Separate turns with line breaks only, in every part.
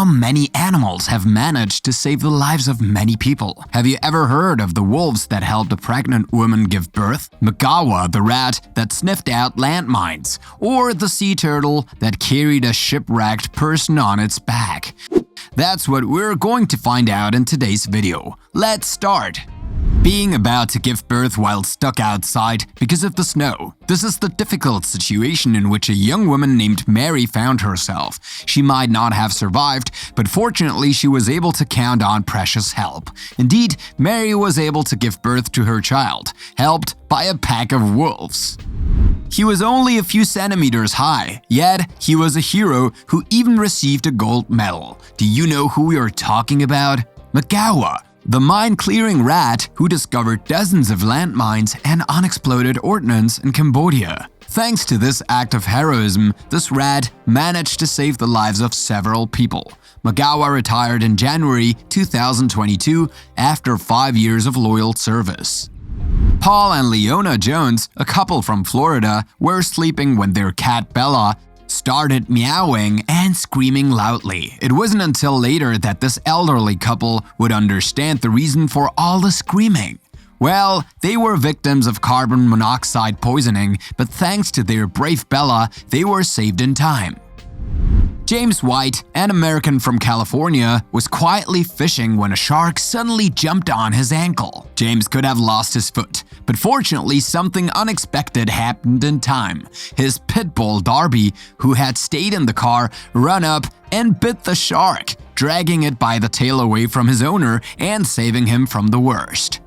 how many animals have managed to save the lives of many people. Have you ever heard of the wolves that helped a pregnant woman give birth? Magawa, the rat that sniffed out landmines? Or the sea turtle that carried a shipwrecked person on its back? That's what we're going to find out in today's video. Let's start! Being about to give birth while stuck outside because of the snow. This is the difficult situation in which a young woman named Mary found herself. She might not have survived, but fortunately she was able to count on precious help. Indeed, Mary was able to give birth to her child, helped by a pack of wolves. He was only a few centimeters high, yet he was a hero who even received a gold medal. Do you know who we are talking about? Magawa, the mine-clearing rat who discovered dozens of landmines and unexploded ordnance in Cambodia. Thanks to this act of heroism, this rat managed to save the lives of several people. Magawa retired in January 2022 after 5 years of loyal service. Paul and Leona Jones, a couple from Florida, were sleeping when their cat Bella started meowing and screaming loudly. It wasn't until later that this elderly couple would understand the reason for all the screaming. Well, they were victims of carbon monoxide poisoning, but thanks to their brave Bella, they were saved in time. James White, an American from California, was quietly fishing when a shark suddenly jumped on his ankle. James could have lost his foot, but fortunately something unexpected happened in time. His pit bull Darby, who had stayed in the car, ran up and bit the shark, dragging it by the tail away from his owner and saving him from the worst.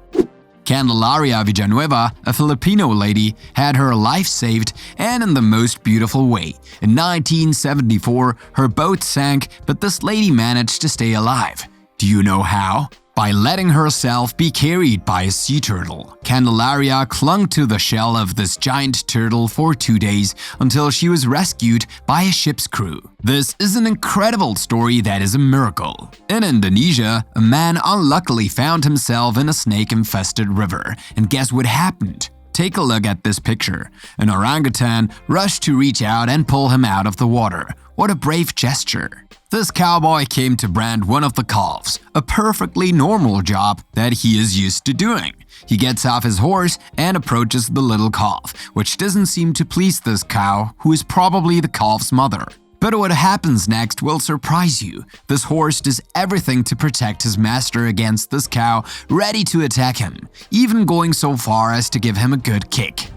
Candelaria Villanueva, a Filipino lady, had her life saved and in the most beautiful way. In 1974, her boat sank, but this lady managed to stay alive. Do you know how? By letting herself be carried by a sea turtle. Candelaria clung to the shell of this giant turtle for 2 days until she was rescued by a ship's crew. This is an incredible story that is a miracle. In Indonesia, a man unluckily found himself in a snake-infested river, and guess what happened? Take a look at this picture. An orangutan rushed to reach out and pull him out of the water. What a brave gesture. This cowboy came to brand one of the calves, a perfectly normal job that he is used to doing. He gets off his horse and approaches the little calf, which doesn't seem to please this cow, who is probably the calf's mother. But what happens next will surprise you. This horse does everything to protect his master against this cow, ready to attack him, even going so far as to give him a good kick.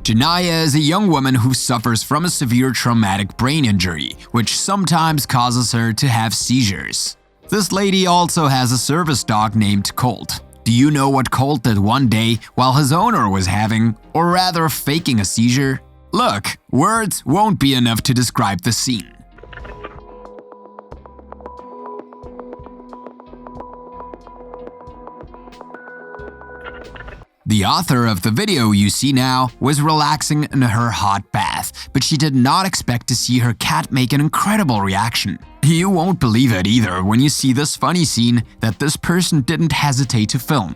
Janaya is a young woman who suffers from a severe traumatic brain injury, which sometimes causes her to have seizures. This lady also has a service dog named Colt. Do you know what Colt did one day while his owner was having, or rather faking, a seizure? Look, words won't be enough to describe the scene. The author of the video you see now was relaxing in her hot bath, but she did not expect to see her cat make an incredible reaction. You won't believe it either when you see this funny scene that this person didn't hesitate to film.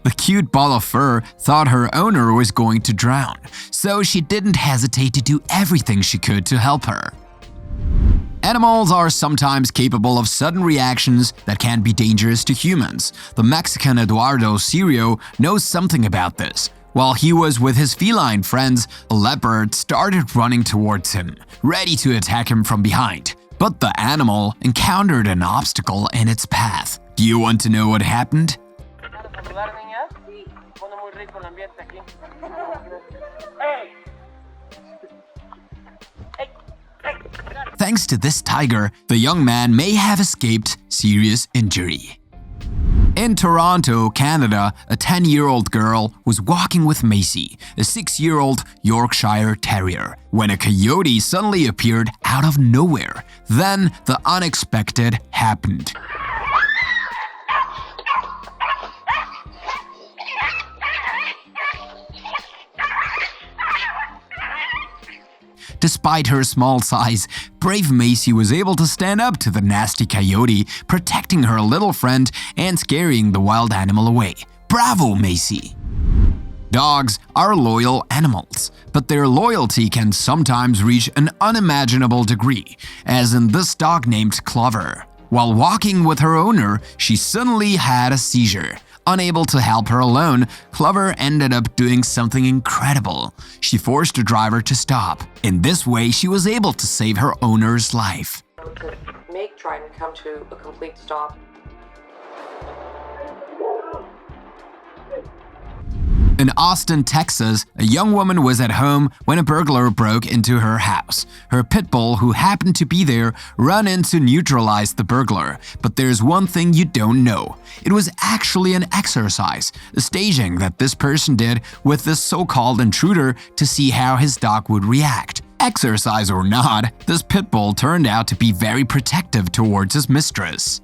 The cute ball of fur thought her owner was going to drown, so she didn't hesitate to do everything she could to help her. Animals are sometimes capable of sudden reactions that can be dangerous to humans. The Mexican Eduardo Cirio knows something about this. While he was with his feline friends, a leopard started running towards him, ready to attack him from behind. But the animal encountered an obstacle in its path. Do you want to know what happened? Thanks to this tiger, the young man may have escaped serious injury. In Toronto, Canada, a 10-year-old girl was walking with Macy, a 6-year-old Yorkshire Terrier, when a coyote suddenly appeared out of nowhere. Then the unexpected happened. Despite her small size, brave Macy was able to stand up to the nasty coyote, protecting her little friend and scaring the wild animal away. Bravo, Macy! Dogs are loyal animals, but their loyalty can sometimes reach an unimaginable degree, as in this dog named Clover. While walking with her owner, she suddenly had a seizure. Unable to help her alone, Clover ended up doing something incredible. She forced the driver to stop. In this way, she was able to save her owner's life.
To make driving come to a complete stop.
In Austin, Texas, a young woman was at home when a burglar broke into her house. Her pit bull, who happened to be there, ran in to neutralize the burglar. But there's one thing you don't know. It was actually an exercise, a staging that this person did with this so-called intruder to see how his dog would react. Exercise or not, this pit bull turned out to be very protective towards his mistress.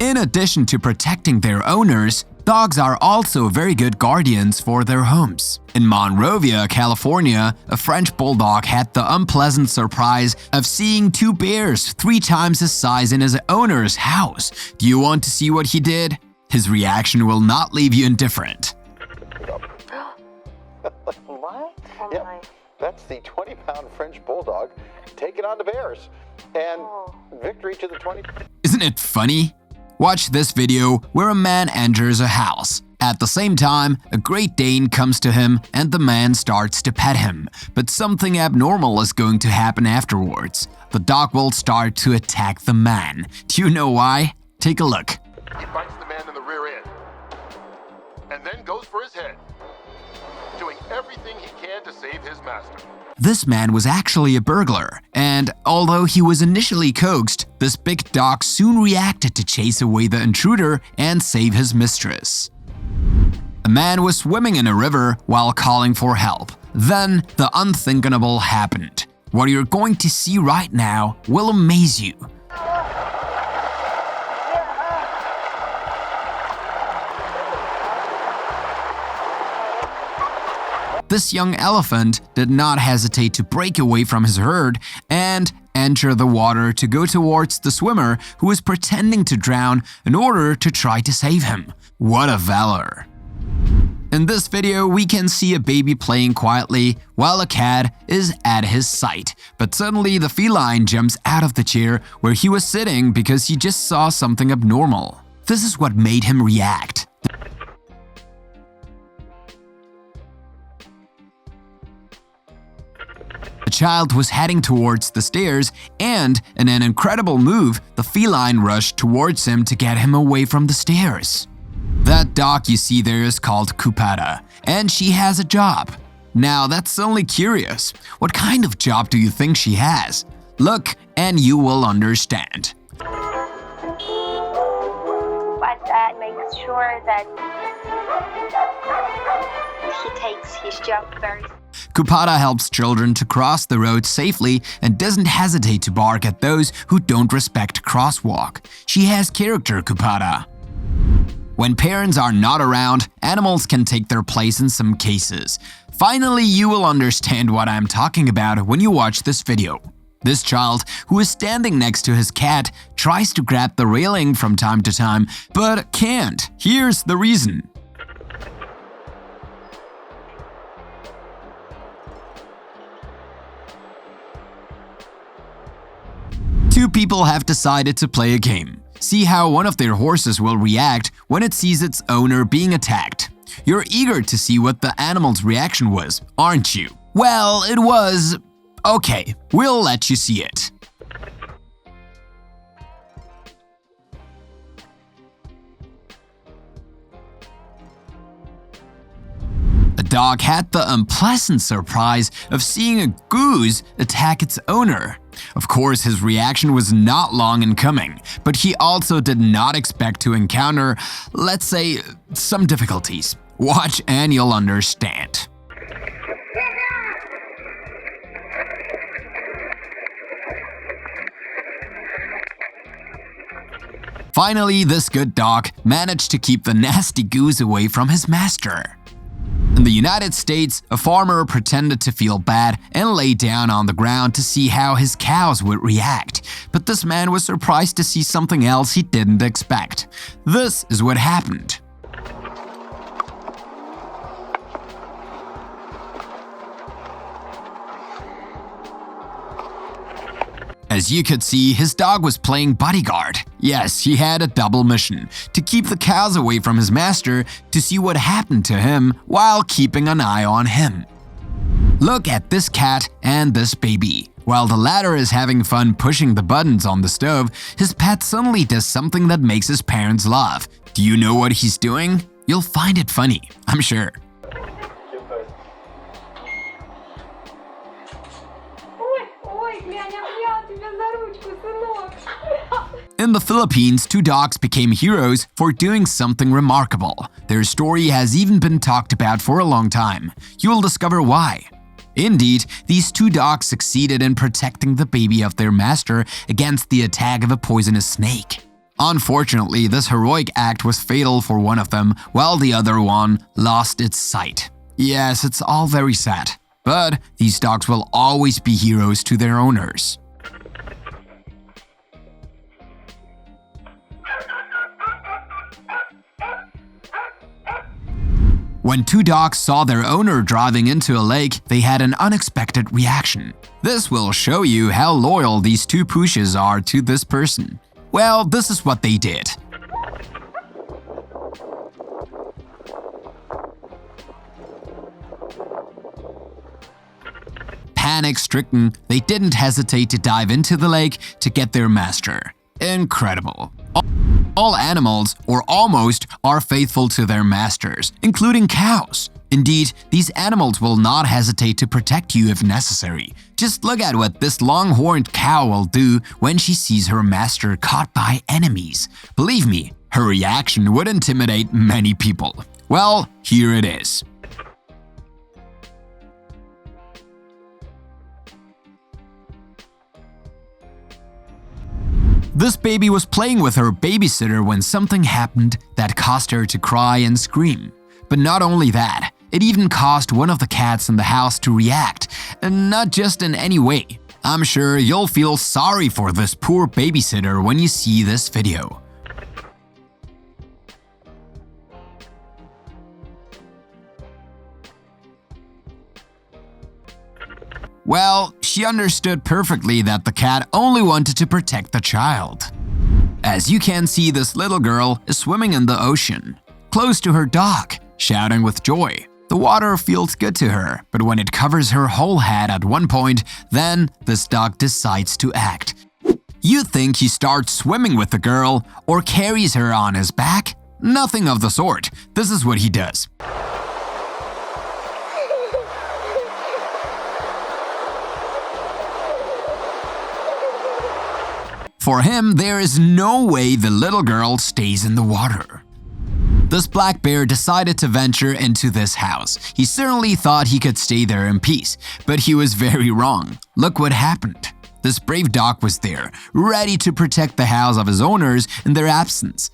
In addition to protecting their owners, dogs are also very good guardians for their homes. In Monrovia, California, a French bulldog had the unpleasant surprise of seeing two bears 3 times his size in his owner's house. Do you want to see what he did? His reaction will not leave you indifferent.
What? Yeah, that's the 20-pound French bulldog taking on the bears. And victory to the 20.
Isn't it funny? Watch this video where a man enters a house. At the same time, a Great Dane comes to him and the man starts to pet him. But something abnormal is going to happen afterwards. The dog will start to attack the man. Do you know why? Take a look.
He bites the man in the rear end and then goes for his head, doing everything he can to save his master.
This man was actually a burglar, and although he was initially coaxed, this big dog soon reacted to chase away the intruder and save his mistress. A man was swimming in a river while calling for help. Then the unthinkable happened. What you're going to see right now will amaze you. This young elephant did not hesitate to break away from his herd and enter the water to go towards the swimmer who was pretending to drown in order to try to save him. What a valor! In this video, we can see a baby playing quietly while a cat is at his side. But suddenly the feline jumps out of the chair where he was sitting because he just saw something abnormal. This is what made him react. The child was heading towards the stairs and, in an incredible move, the feline rushed towards him to get him away from the stairs. That dog you see there is called Cupata, and she has a job. Now that's only curious. What kind of job do you think she has? Look and you will understand.
But makes sure that he takes his job very seriously.
Cupata helps children to cross the road safely and doesn't hesitate to bark at those who don't respect crosswalk. She has character, Cupata. When parents are not around, animals can take their place in some cases. Finally, you will understand what I'm talking about when you watch this video. This child, who is standing next to his cat, tries to grab the railing from time to time, but can't. Here's the reason. Two people have decided to play a game. See how one of their horses will react when it sees its owner being attacked. You're eager to see what the animal's reaction was, aren't you? Well, it was… okay, we'll let you see it. The dog had the unpleasant surprise of seeing a goose attack its owner. Of course, his reaction was not long in coming, but he also did not expect to encounter, let's say, some difficulties. Watch and you'll understand. Finally, this good dog managed to keep the nasty goose away from his master. In the United States, a farmer pretended to feel bad and lay down on the ground to see how his cows would react. but this man was surprised to see something else he didn't expect. This is what happened. As you could see, his dog was playing bodyguard. Yes, he had a double mission, to keep the cows away from his master to see what happened to him while keeping an eye on him. Look at this cat and this baby. While the latter is having fun pushing the buttons on the stove, his pet suddenly does something that makes his parents laugh. Do you know what he's doing? You'll find it funny, I'm sure. In the Philippines, 2 dogs became heroes for doing something remarkable. Their story has even been talked about for a long time. You will discover why. Indeed, these 2 dogs succeeded in protecting the baby of their master against the attack of a poisonous snake. Unfortunately, this heroic act was fatal for one of them, while the other one lost its sight. Yes, it's all very sad, but these dogs will always be heroes to their owners. When 2 dogs saw their owner driving into a lake, they had an unexpected reaction. This will show you how loyal these 2 pushes are to this person. Well, this is what they did. Panic-stricken, they didn't hesitate to dive into the lake to get their master. Incredible. All animals, or almost, are faithful to their masters, including cows. Indeed, these animals will not hesitate to protect you if necessary. Just look at what this long-horned cow will do when she sees her master caught by enemies. Believe me, her reaction would intimidate many people. Well, here it is. This baby was playing with her babysitter when something happened that caused her to cry and scream. But not only that, it even caused one of the cats in the house to react, and not just in any way. I'm sure you'll feel sorry for this poor babysitter when you see this video. Well, she understood perfectly that the cat only wanted to protect the child. As you can see, this little girl is swimming in the ocean, close to her dog, shouting with joy. The water feels good to her, but when it covers her whole head at one point, then this dog decides to act. You think he starts swimming with the girl or carries her on his back? Nothing of the sort. This is what he does. For him, there is no way the little girl stays in the water. This black bear decided to venture into this house. He certainly thought he could stay there in peace, but he was very wrong. Look what happened. This brave dog was there, ready to protect the house of his owners in their absence.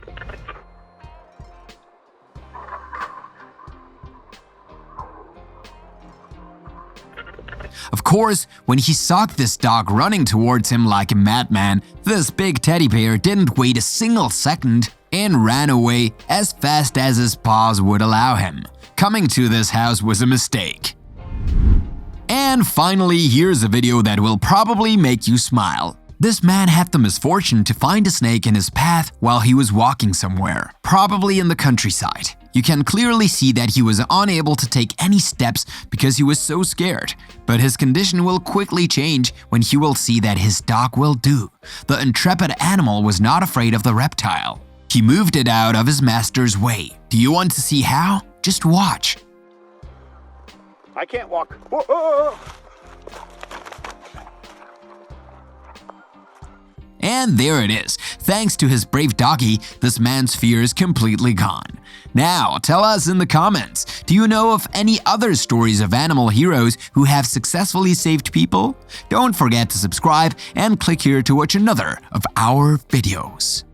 Of course, when he saw this dog running towards him like a madman, this big teddy bear didn't wait a single second and ran away as fast as his paws would allow him. Coming to this house was a mistake. And finally, here's a video that will probably make you smile. This man had the misfortune to find a snake in his path while he was walking somewhere, probably in the countryside. You can clearly see that he was unable to take any steps because he was so scared. But his condition will quickly change when he will see that his dog will do. The intrepid animal was not afraid of the reptile. He moved it out of his master's way. Do you want to see how? Just watch.
I can't walk. Whoa.
And there it is. Thanks to his brave doggy, this man's fear is completely gone. Now, tell us in the comments, do you know of any other stories of animal heroes who have successfully saved people? Don't forget to subscribe and click here to watch another of our videos.